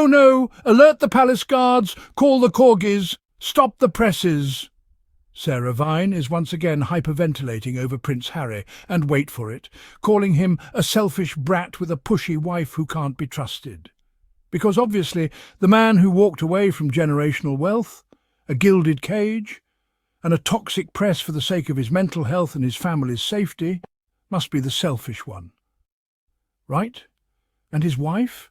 "Oh no! Alert the palace guards! Call the corgis! Stop the presses!" Sarah Vine is once again hyperventilating over Prince Harry, and wait for it, calling him a selfish brat with a pushy wife who can't be trusted. Because obviously the man who walked away from generational wealth, a gilded cage, and a toxic press for the sake of his mental health and his family's safety must be the selfish one. Right? And his wife?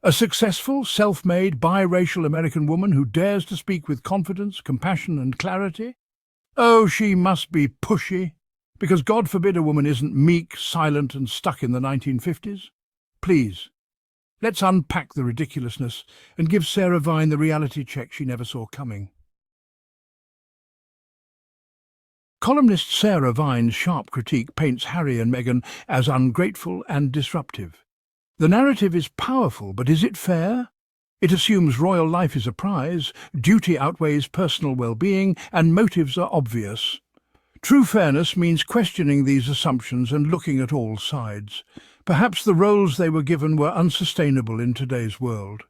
A successful, self-made, biracial American woman who dares to speak with confidence, compassion and clarity? Oh, she must be pushy, because God forbid a woman isn't meek, silent and stuck in the 1950s. Please, let's unpack the ridiculousness and give Sarah Vine the reality check she never saw coming. Columnist Sarah Vine's sharp critique paints Harry and Meghan as ungrateful and disruptive. The narrative is powerful, but is it fair? It assumes royal life is a prize, duty outweighs personal well-being, and motives are obvious. True fairness means questioning these assumptions and looking at all sides. Perhaps the roles they were given were unsustainable in today's world.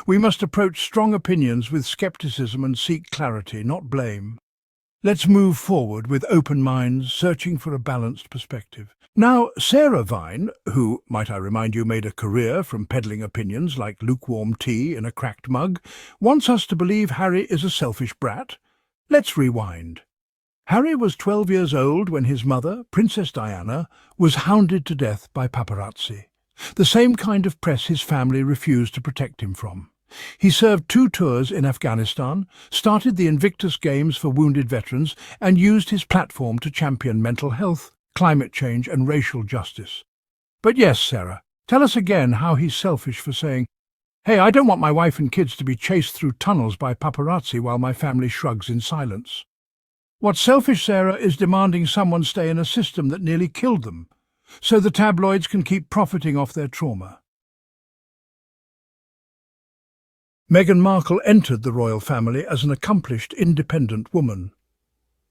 We must approach strong opinions with skepticism and seek clarity, not blame. Let's move forward with open minds, searching for a balanced perspective. Now, Sarah Vine, who, might I remind you, made a career from peddling opinions like lukewarm tea in a cracked mug, wants us to believe Harry is a selfish brat. Let's rewind. Harry was 12 years old when his mother, Princess Diana, was hounded to death by paparazzi, the same kind of press his family refused to protect him from. He served 2 tours in Afghanistan, started the Invictus Games for wounded veterans, and used his platform to champion mental health, climate change and racial justice. But yes, Sarah, tell us again how he's selfish for saying, "Hey, I don't want my wife and kids to be chased through tunnels by paparazzi while my family shrugs in silence." What's selfish, Sarah, is demanding someone stay in a system that nearly killed them, so the tabloids can keep profiting off their trauma. Meghan Markle entered the royal family as an accomplished, independent woman.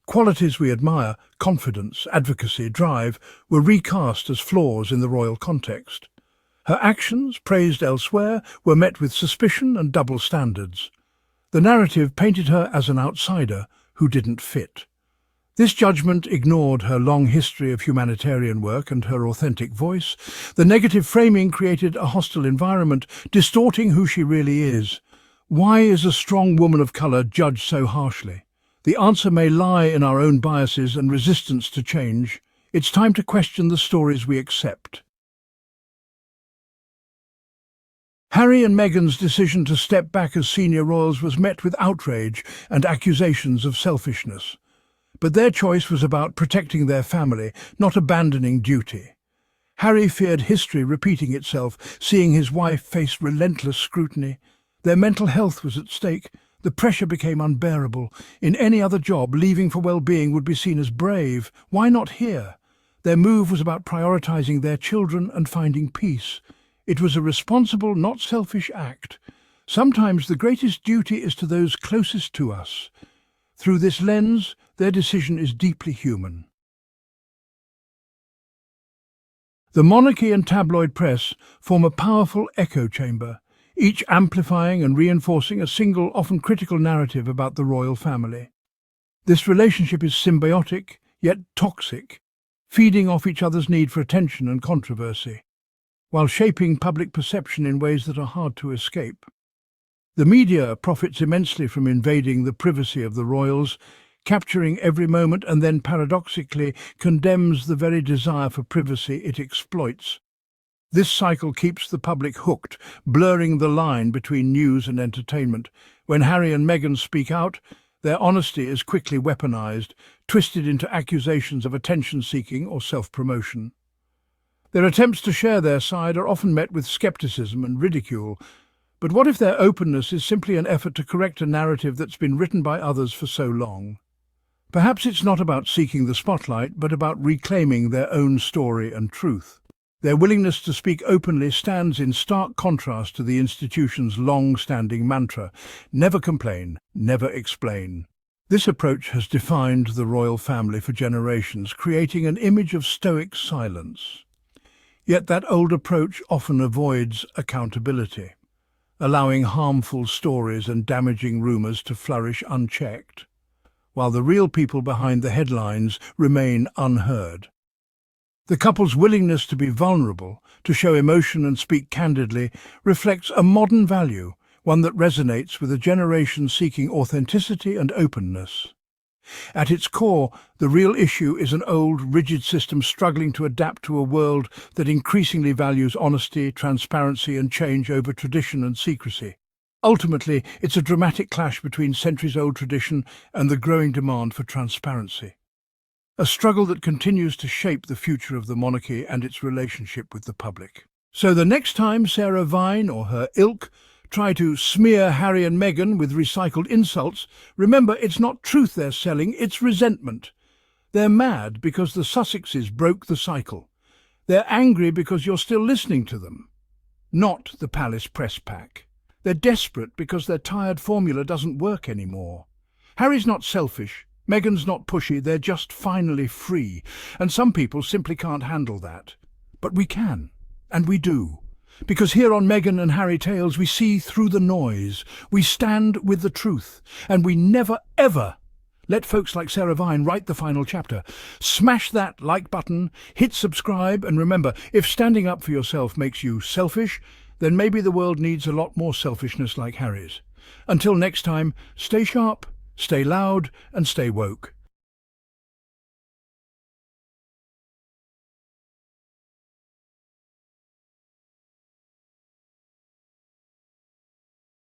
Qualities we admire, confidence, advocacy, drive, were recast as flaws in the royal context. Her actions, praised elsewhere, were met with suspicion and double standards. The narrative painted her as an outsider who didn't fit. This judgment ignored her long history of humanitarian work and her authentic voice. The negative framing created a hostile environment, distorting who she really is. Why is a strong woman of colour judged so harshly? The answer may lie in our own biases and resistance to change. It's time to question the stories we accept. Harry and Meghan's decision to step back as senior royals was met with outrage and accusations of selfishness. But their choice was about protecting their family, not abandoning duty. Harry feared history repeating itself, seeing his wife face relentless scrutiny. Their mental health was at stake. The pressure became unbearable. In any other job, leaving for well-being would be seen as brave. Why not here? Their move was about prioritizing their children and finding peace. It was a responsible, not selfish act. Sometimes the greatest duty is to those closest to us. Through this lens, their decision is deeply human. The monarchy and tabloid press form a powerful echo chamber, each amplifying and reinforcing a single, often critical narrative about the royal family. This relationship is symbiotic, yet toxic, feeding off each other's need for attention and controversy, while shaping public perception in ways that are hard to escape. The media profits immensely from invading the privacy of the royals, capturing every moment, and then paradoxically condemns the very desire for privacy it exploits. This cycle keeps the public hooked, blurring the line between news and entertainment. When Harry and Meghan speak out, their honesty is quickly weaponized, twisted into accusations of attention-seeking or self-promotion. Their attempts to share their side are often met with skepticism and ridicule. But what if their openness is simply an effort to correct a narrative that's been written by others for so long? Perhaps it's not about seeking the spotlight, but about reclaiming their own story and truth. Their willingness to speak openly stands in stark contrast to the institution's long-standing mantra, never complain, never explain. This approach has defined the royal family for generations, creating an image of stoic silence. Yet that old approach often avoids accountability. allowing harmful stories and damaging rumours to flourish unchecked, while the real people behind the headlines remain unheard. The couple's willingness to be vulnerable, to show emotion and speak candidly, reflects a modern value, one that resonates with a generation seeking authenticity and openness. At its core, the real issue is an old, rigid system struggling to adapt to a world that increasingly values honesty, transparency and change over tradition and secrecy. Ultimately, it's a dramatic clash between centuries-old tradition and the growing demand for transparency. A struggle that continues to shape the future of the monarchy and its relationship with the public. So the next time Sarah Vine or her ilk try to smear Harry and Meghan with recycled insults, remember it's not truth they're selling, it's resentment. They're mad because the Sussexes broke the cycle. They're angry because you're still listening to them, not the palace press pack. They're desperate because their tired formula doesn't work anymore. Harry's not selfish, Meghan's not pushy, they're just finally free. And some people simply can't handle that. But we can, and we do. Because here on Meghan and Harry Tales we see through the noise, we stand with the truth, and we never ever let folks like Sarah Vine write the final chapter. Smash that like button, hit subscribe, and remember, if standing up for yourself makes you selfish, then maybe the world needs a lot more selfishness like Harry's. Until next time, stay sharp, stay loud, and stay woke.